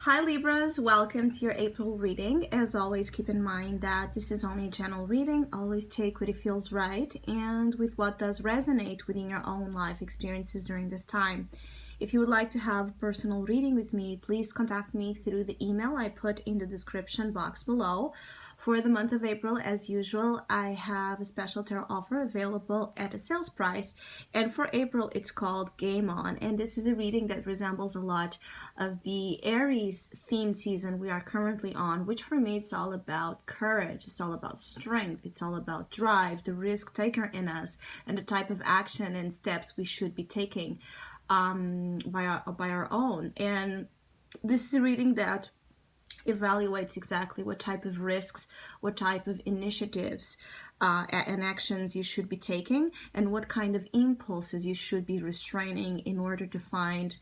Hi Libras, welcome to your April reading. As always, keep in mind that this is only a general reading. Always take what it feels right and with what does resonate within your own life experiences during this time. If you would like to have a personal reading with me, please contact me through the email I put in the description box below. For the month of April, as usual, I have a special tarot offer available at a sales price. And for April, it's called Game On. And this is a reading that resembles a lot of the Aries theme season we are currently on, which for me, it's all about courage. It's all about strength. It's all about drive, the risk taker in us, and the type of action and steps we should be taking by our own. And this is a reading that evaluates exactly what type of risks, what type of initiatives and actions you should be taking, and what kind of impulses you should be restraining in order to find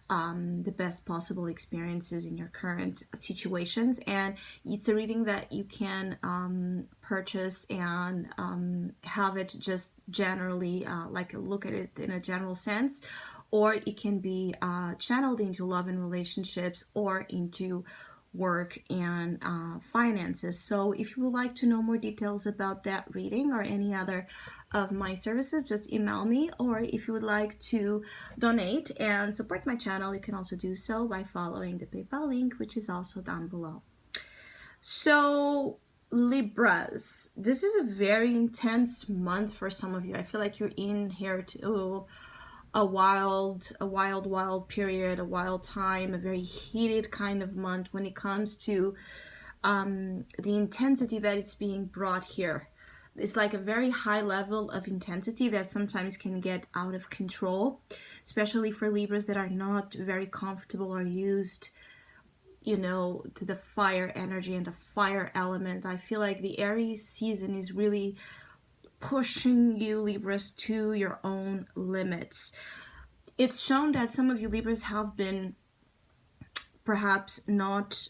the best possible experiences in your current situations. And it's a reading that you can purchase and have it just generally, like look at it in a general sense, or it can be channeled into love and relationships or into work and finances. So if you would like to know more details about that reading or any other of my services, just email me. Or if you would like to donate and support my channel, you can also do so by following the PayPal link, which is also down below. So Libras, this is a very intense month for some of you. I feel like you're in here to a wild period, a wild time, a very heated kind of month when it comes to the intensity that is being brought here. It's like a very high level of intensity that sometimes can get out of control, especially for Libras that are not very comfortable or used, to the fire energy and the fire element. I feel like the Aries season is really pushing you Libras to your own limits. It's shown that some of you Libras have been perhaps not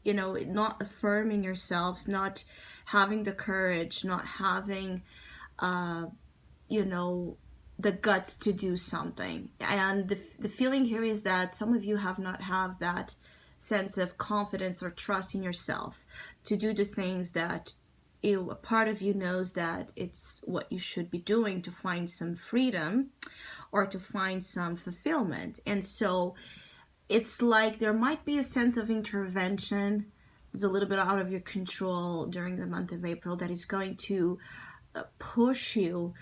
not affirming yourselves, not having the courage, not having the guts to do something. And the feeling here is that some of you have not have that sense of confidence or trust in yourself to do the things that a part of you knows that it's what you should be doing to find some freedom or to find some fulfillment. And so it's like there might be a sense of intervention that's a little bit out of your control during the month of April that is going to push you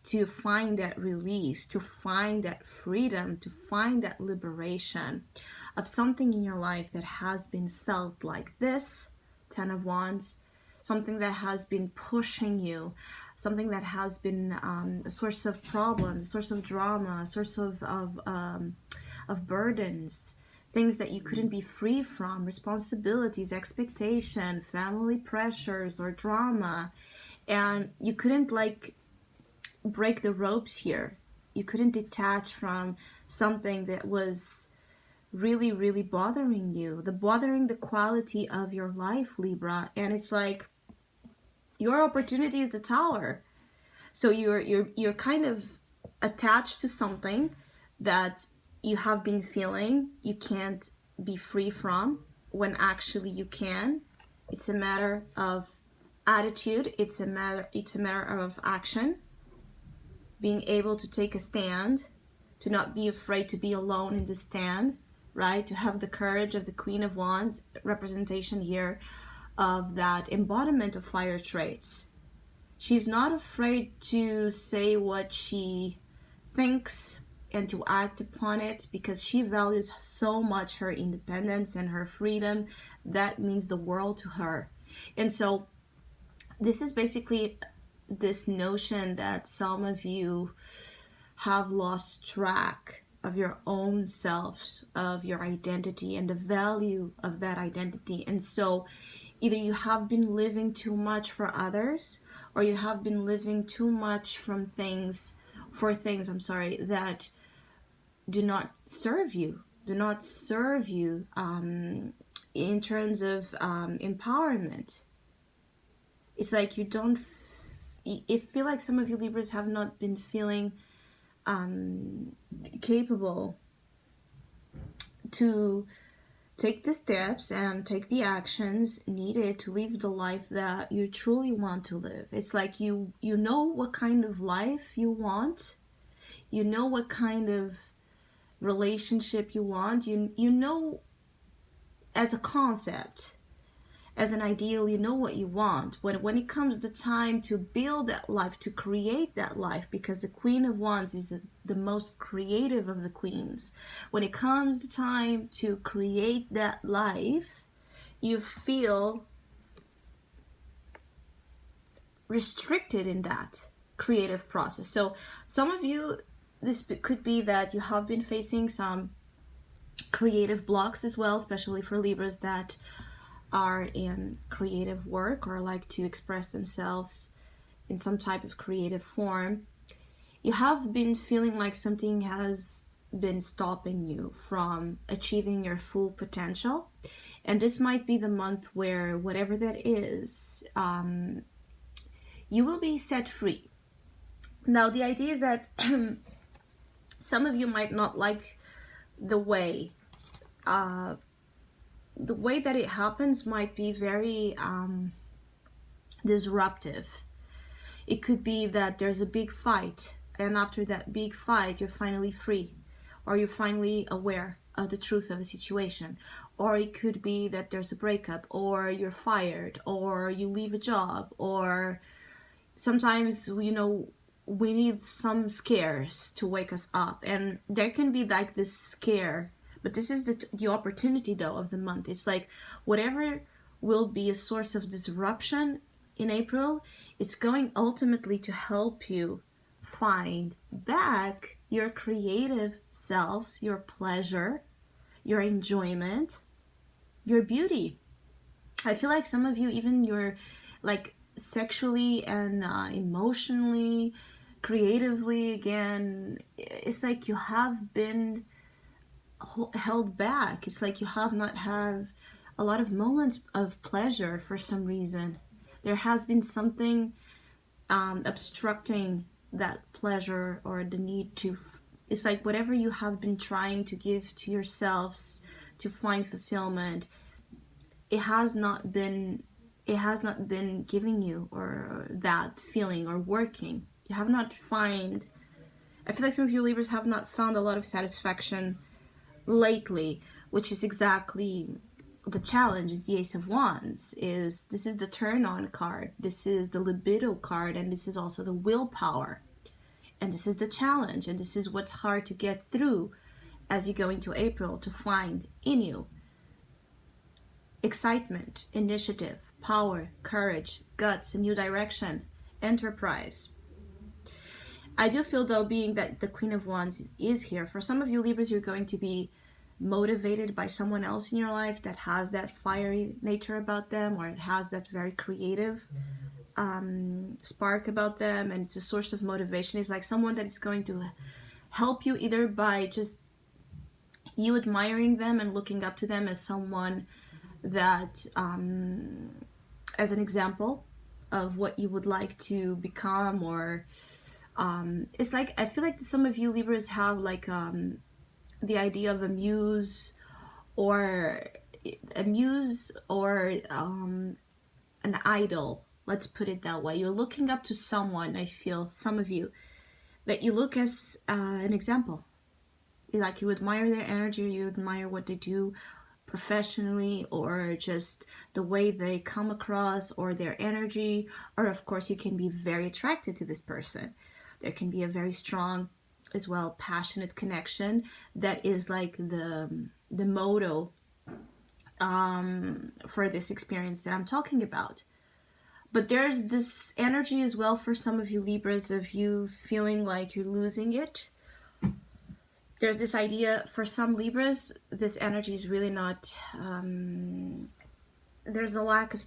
to find that release, to find that freedom, to find that liberation of something in your life that has been felt like this, Ten of Wands, something that has been pushing you, something that has been a source of problems, a source of drama, a source of burdens, things that you couldn't be free from, responsibilities, expectation, family pressures, or drama. And you couldn't break the ropes here. You couldn't detach from something that was really, really bothering you, bothering the quality of your life, Libra. And it's like your opportunity is the Tower. So you're kind of attached to something that you have been feeling you can't be free from, when actually you can. It's a matter of attitude. It's a matter of action, being able to take a stand, to not be afraid to be alone in the stand, right? To have the courage of the Queen of Wands, representation here of that embodiment of fire traits. She's not afraid to say what she thinks and to act upon it because she values so much her independence and her freedom. That means the world to her. And so this is basically this notion that some of you have lost track of your own selves, of your identity and the value of that identity. And so either you have been living too much for others, or you have been living too much for things that do not serve you, in terms of empowerment. It's like you don't, I feel like some of you Libras have not been feeling capable to take the steps and take the actions needed to live the life that you truly want to live. It's like you know what kind of life you want. You know what kind of relationship you want. You know, as a concept, as an ideal, you know what you want. When it comes the time to build that life, to create that life, because the Queen of Wands is the most creative of the queens. When it comes the time to create that life, you feel restricted in that creative process. So some of you, this could be that you have been facing some creative blocks as well, especially for Libras that are in creative work or like to express themselves in some type of creative form. You have been feeling like something has been stopping you from achieving your full potential, and this might be the month where whatever that is, you will be set free. Now the idea is that some of you might not like the way that it happens might be very disruptive. It could be that there's a big fight, and after that big fight, you're finally free, or you're finally aware of the truth of a situation. Or it could be that there's a breakup, or you're fired, or you leave a job, or sometimes, you know, we need some scares to wake us up. And there can be like this scare, but this is the opportunity though of the month. It's like whatever will be a source of disruption in April, it's going ultimately to help you find back your creative selves, your pleasure, your enjoyment, your beauty. I feel like some of you, even your like sexually and emotionally, creatively, again, it's like you have been held back. It's like you have not had a lot of moments of pleasure for some reason. There has been something obstructing that pleasure or the need to. It's like whatever you have been trying to give to yourselves to find fulfillment, it has not been giving you or that feeling or working. You have not find. I feel like some of you Libras have not found a lot of satisfaction lately, which is exactly the challenge. Is the Ace of Wands. This is the turn on card, this is the libido card, and this is also the willpower, and this is the challenge, and this is what's hard to get through as you go into April, to find in you excitement, initiative, power, courage, guts, a new direction, enterprise. I do feel though, being that the Queen of Wands is here, for some of you Libras, you're going to be motivated by someone else in your life that has that fiery nature about them, or it has that very creative spark about them, and it's a source of motivation. It's like someone that is going to help you either by just you admiring them and looking up to them as someone that as an example of what you would like to become, or it's like I feel like some of you Libras have like the idea of a muse or an idol, let's put it that way. You're looking up to someone, I feel, some of you, that you look as an example. Like you admire their energy, you admire what they do professionally, or just the way they come across, or their energy, or of course you can be very attracted to this person. There can be a very strong as well passionate connection that is like the motto for this experience that I'm talking about. But there's this energy as well for some of you Libras of you feeling like you're losing it. There's this idea for some Libras, this energy is really not, there's a lack of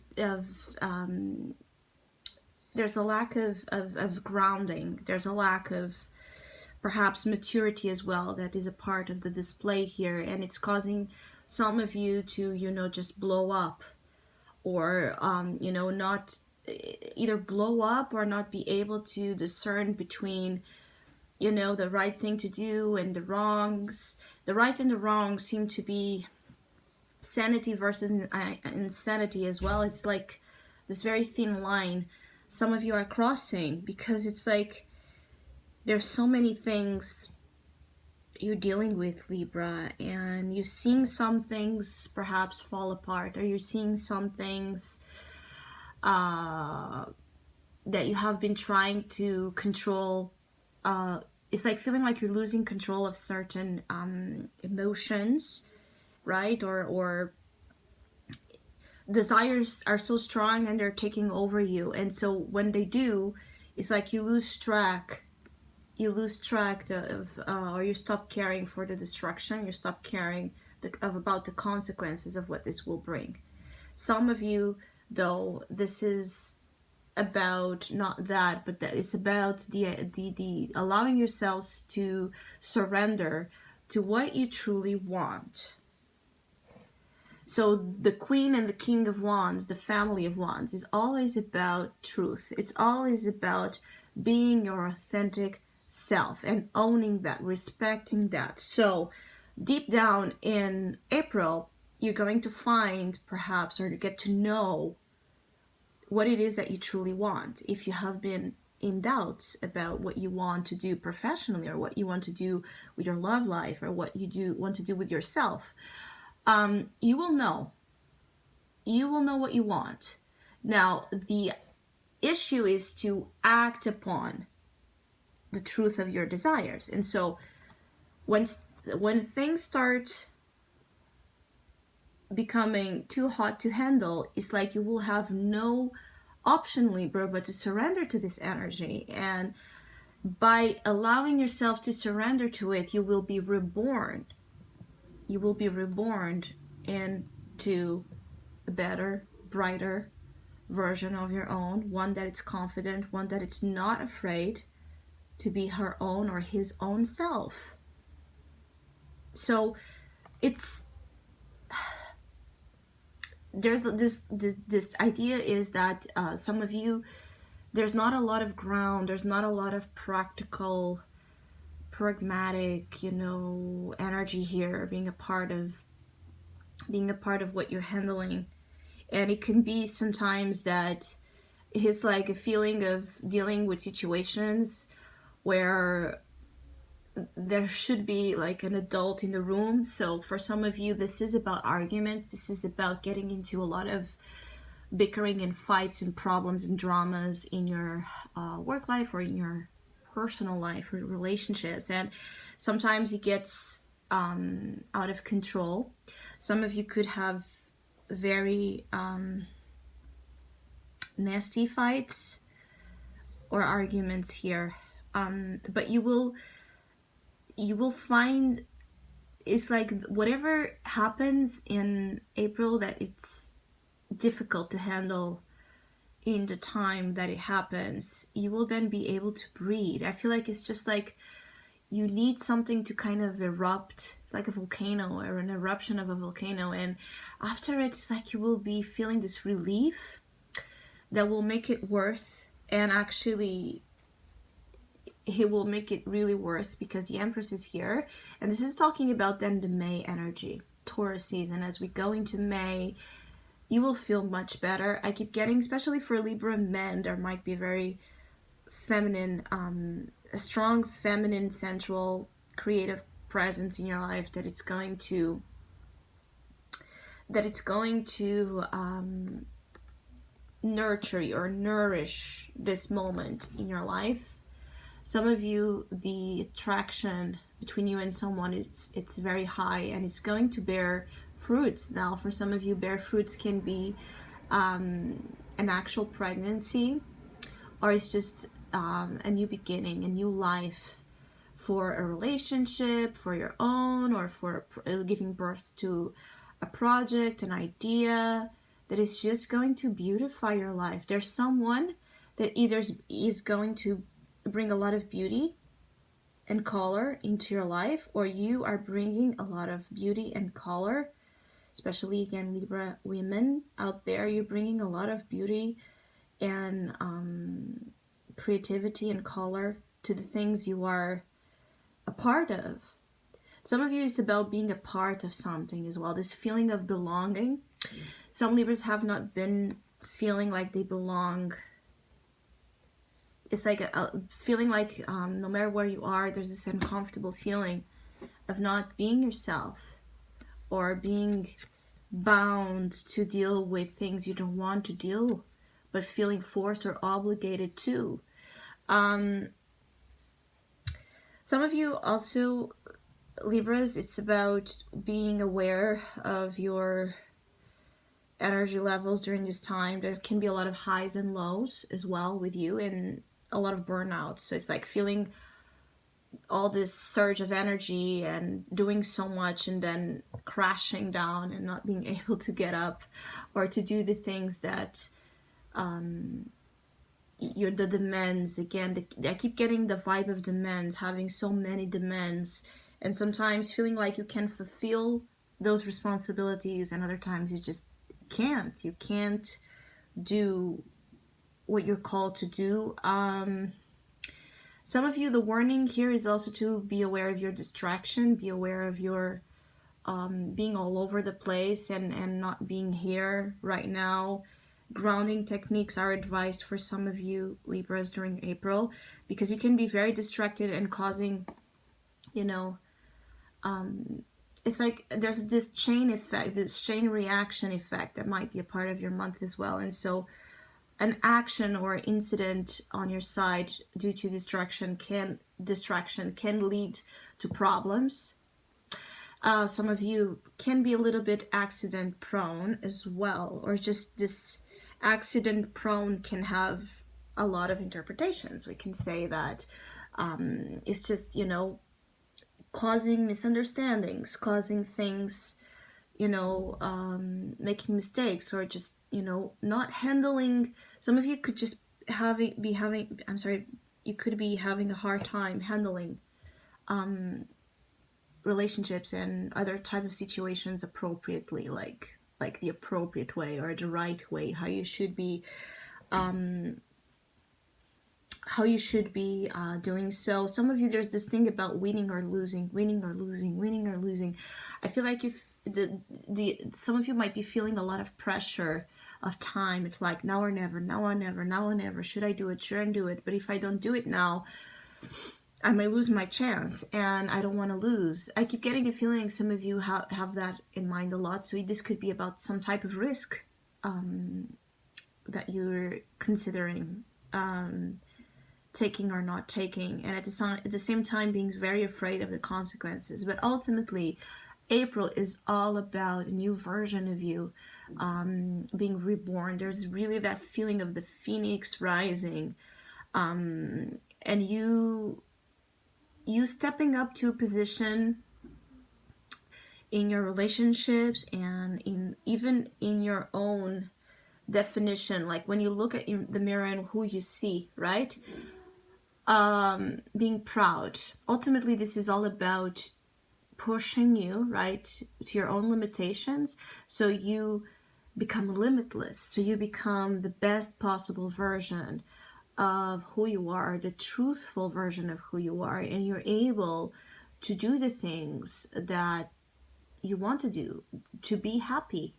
grounding. There's a lack of perhaps maturity as well that is a part of the display here, and it's causing some of you to, you know, just blow up, or you know, not either blow up or not be able to discern between, the right thing to do and the wrongs. The right and the wrong seem to be sanity versus insanity as well. It's like this very thin line some of you are crossing, because it's like there's so many things you're dealing with, Libra, and you're seeing some things perhaps fall apart, or you're seeing some things that you have been trying to control. It's like feeling like you're losing control of certain emotions, right? Or desires are so strong and they're taking over you, and so when they do, it's like you lose track of or you stop caring for the destruction, you stop caring about the consequences of what this will bring. Some of you, though, this is about not that, but that it's about the allowing yourselves to surrender to what you truly want. So the Queen and the King of Wands, the Family of Wands, is always about truth. It's always about being your authentic self and owning that, respecting that. So deep down in April, you're going to find perhaps, or to get to know what it is that you truly want. If you have been in doubts about what you want to do professionally, or what you want to do with your love life, or what you want to do with yourself, you will know. You will know what you want. Now, the issue is to act upon the truth of your desires. And so when things start becoming too hot to handle, it's like you will have no option, Libra, but to surrender to this energy. And by allowing yourself to surrender to it, you will be reborn. You will be reborn into a better, brighter version of your own, one that is confident, one that is not afraid to be her own or his own self. So it's there's this idea is that some of you, there's not a lot of ground, there's not a lot of practical, pragmatic, energy here, being a part of what you're handling. And it can be sometimes that it's like a feeling of dealing with situations where there should be like an adult in the room. So for some of you, this is about arguments. This is about getting into a lot of bickering and fights and problems and dramas in your work life or in your personal life or relationships. And sometimes it gets out of control. Some of you could have very nasty fights or arguments here, but you will find it's like whatever happens in April that it's difficult to handle in the time that it happens, you will then be able to breathe. I feel like it's just like you need something to kind of erupt, like a volcano or an eruption of a volcano, and after it, it's like you will be feeling this relief that will make it worth, and actually it will make it really worth, because the Empress is here. And this is talking about then the May energy, Taurus season. As we go into May, you will feel much better. I keep getting, especially for Libra men, there might be very feminine, a strong feminine, sensual, creative presence in your life that it's going to nurture you or nourish this moment in your life. Some of you, the attraction between you and someone, it's very high, and it's going to bear fruits. Now, for some of you, bear fruits can be an actual pregnancy, or it's just a new beginning, a new life for a relationship, for your own, or for giving birth to a project, an idea that is just going to beautify your life. There's someone that either is going to bring a lot of beauty and color into your life, or you are bringing a lot of beauty and color, especially again Libra women out there. You're bringing a lot of beauty and creativity and color to the things you are a part of. Some of you, it's about being a part of something as well. This feeling of belonging. Some Libras have not been feeling like they belong. It's like a feeling like no matter where you are, there's this uncomfortable feeling of not being yourself, or being bound to deal with things you don't want to deal, but feeling forced or obligated to. Some of you also, Libras, it's about being aware of your energy levels during this time. There can be a lot of highs and lows as well with you, and a lot of burnout. So it's like feeling all this surge of energy and doing so much and then crashing down and not being able to get up or to do the things that you're the demands again. I keep getting the vibe of demands, having so many demands, and sometimes feeling like you can fulfill those responsibilities, and other times you just can't. You can't do what you're called to do. Some of you, the warning here is also to be aware of your distraction, be aware of your being all over the place and not being here right now. Grounding techniques are advised for some of you Libras during April, because you can be very distracted and causing, you know, it's like there's this chain effect, this chain reaction effect that might be a part of your month as well. And so an action or incident on your side due to distraction can lead to problems. Some of you can be a little bit accident prone as well, or just this accident prone can have a lot of interpretations. We can say that it's just, you know, causing misunderstandings, causing things, you know, making mistakes, or just, you know, not handling. Some of you could just you could be having a hard time handling relationships and other type of situations appropriately, like the appropriate way or the right way, how you should be doing so. Some of you, there's this thing about winning or losing, winning or losing, winning or losing. I feel like if some of you might be feeling a lot of pressure of time. It's like now or never, now or never, now or never. Should I do it? Should I do it? But if I don't do it now, I may lose my chance, and I don't want to lose. I keep getting a feeling some of you have that in mind a lot. So this could be about some type of risk that you're considering taking or not taking, and at the same time being very afraid of the consequences. But ultimately, April is all about a new version of you being reborn. There's really that feeling of the phoenix rising, and you stepping up to a position in your relationships and even in your own definition. Like when you look at the mirror and who you see, right? Being proud. Ultimately, this is all about pushing you, right, to your own limitations, so you become limitless, so you become the best possible version of who you are, the truthful version of who you are, and you're able to do the things that you want to do, to be happy,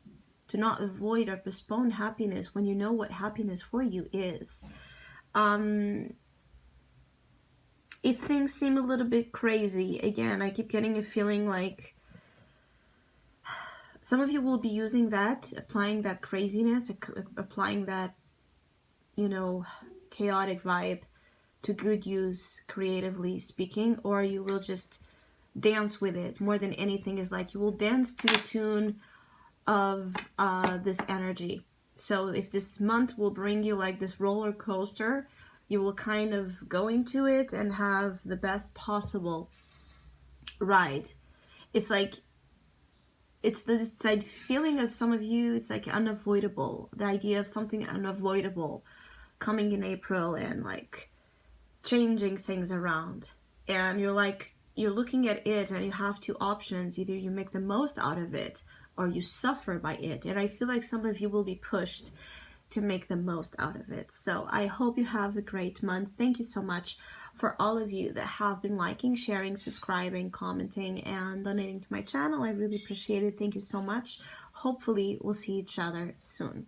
to not avoid or postpone happiness when you know what happiness for you is. If things seem a little bit crazy, again, I keep getting a feeling like some of you will be using that, applying that craziness, applying that, you know, chaotic vibe to good use, creatively speaking, or you will just dance with it. More than anything, is like you will dance to the tune of this energy. So if this month will bring you like this roller coaster, you will kind of go into it and have the best possible ride. It's like, it's this side feeling of some of you, it's like unavoidable. The idea of something unavoidable coming in April and like changing things around. And you're looking at it and you have two options. Either you make the most out of it or you suffer by it. And I feel like some of you will be pushed to make the most out of it. So I hope you have a great month. Thank you so much For all of you that have been liking, sharing, subscribing, commenting, and donating to my channel, I really appreciate it. Thank you so much. Hopefully, we'll see each other soon.